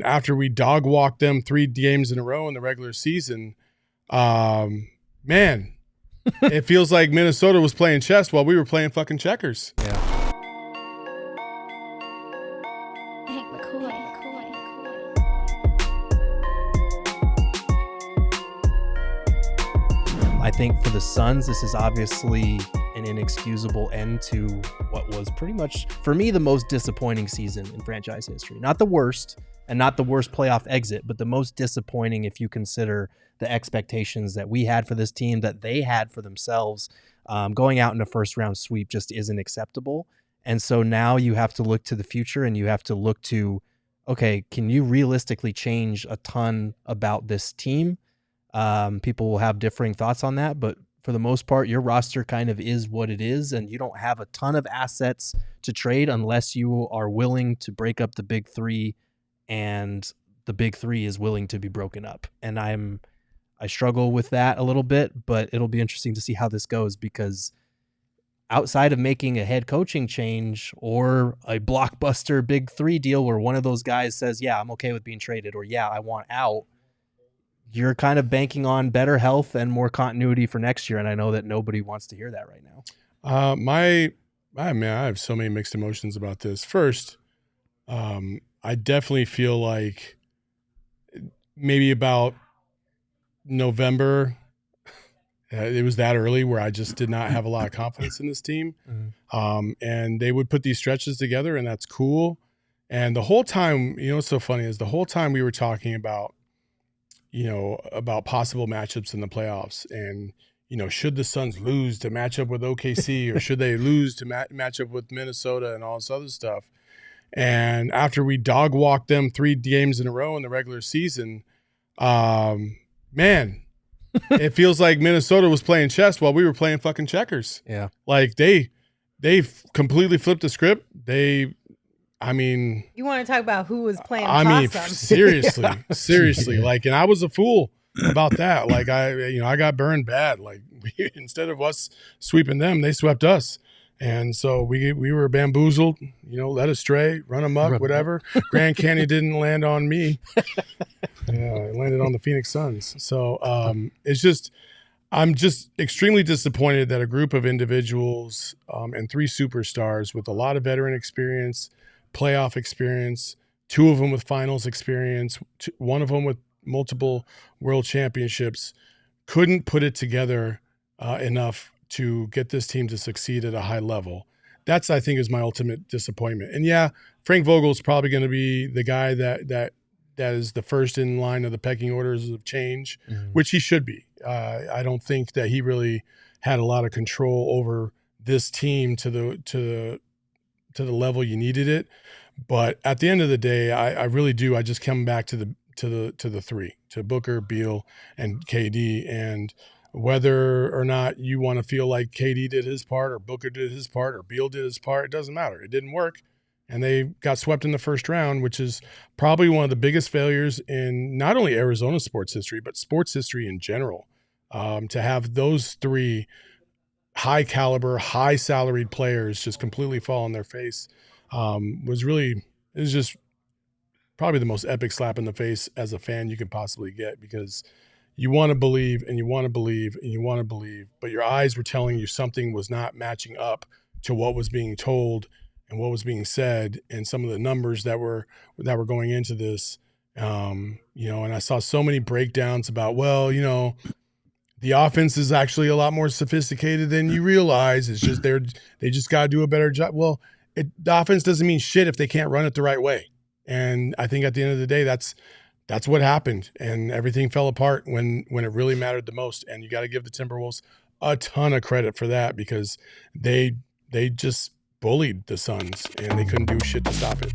after we dog walked them 3 games in a row in the regular season, man, it feels like Minnesota was playing chess while we were playing fucking checkers. Yeah. I think for the Suns, this is obviously an inexcusable end to what was pretty much, for me, the most disappointing season in franchise history. Not the worst, and not the worst playoff exit, but the most disappointing if you consider the expectations that we had for this team, that they had for themselves. Going out in a first-round sweep just isn't acceptable. And so now you have to look to the future, and you have to look to, okay, can you realistically change a ton about this team? People will have differing thoughts on that, but for the most part, your roster kind of is what it is, and you don't have a ton of assets to trade unless you are willing to break up the big three, and the big three is willing to be broken up. And I struggle with that a little bit, but it'll be interesting to see how this goes, because outside of making a head coaching change or a blockbuster big three deal where one of those guys says, yeah, I'm okay with being traded, or yeah, I want out, you're kind of banking on better health and more continuity for next year. And I know that nobody wants to hear that right now. I have so many mixed emotions about this. First, I definitely feel like maybe about November, it was that early where I just did not have a lot of confidence in this team. And they would put these stretches together, and that's cool. And the whole time, what's so funny is the whole time we were talking about, about possible matchups in the playoffs, and, should the Suns lose to match up with OKC, or should they lose to match up with Minnesota and all this other stuff. And after we dog walked them 3 games in a row in the regular season, man, it feels like Minnesota was playing chess while we were playing fucking checkers. Yeah. Like they completely flipped the script. You want to talk about who was playing possum? Seriously. Like, and I was a fool about that. Like I got burned bad. Like instead of us sweeping them, they swept us. And so we were bamboozled, led astray, run amok, whatever. Grand Canyon didn't land on me. It landed on the PHNX Suns. So I'm just extremely disappointed that a group of individuals and 3 superstars with a lot of veteran experience, playoff experience, 2 of them with finals experience, 1 of them with multiple world championships, couldn't put it together enough to get this team to succeed at a high level. That's, I think, is my ultimate disappointment. And yeah, Frank Vogel's probably going to be the guy that is the first in line of the pecking orders of change, which he should be. I don't think that he really had a lot of control over this team to the level you needed it. But at the end of the day, I really do. I just come back to the 3, to Booker, Beal, and KD. And whether or not you want to feel like KD did his part, or Booker did his part, or Beal did his part, it doesn't matter. It didn't work. And they got swept in the first round, which is probably one of the biggest failures in not only Arizona sports history, but sports history in general. To have those 3 high caliber, high salaried players just completely fall on their face was just probably the most epic slap in the face as a fan you could possibly get, because you want to believe and you want to believe and you want to believe, but your eyes were telling you something was not matching up to what was being told and what was being said, and some of the numbers that were going into this. And I saw so many breakdowns about, the offense is actually a lot more sophisticated than you realize. It's just they just got to do a better job. Well, the offense doesn't mean shit if they can't run it the right way. And I think at the end of the day, that's what happened, and everything fell apart when it really mattered the most. And you got to give the Timberwolves a ton of credit for that, because they just bullied the Suns and they couldn't do shit to stop it.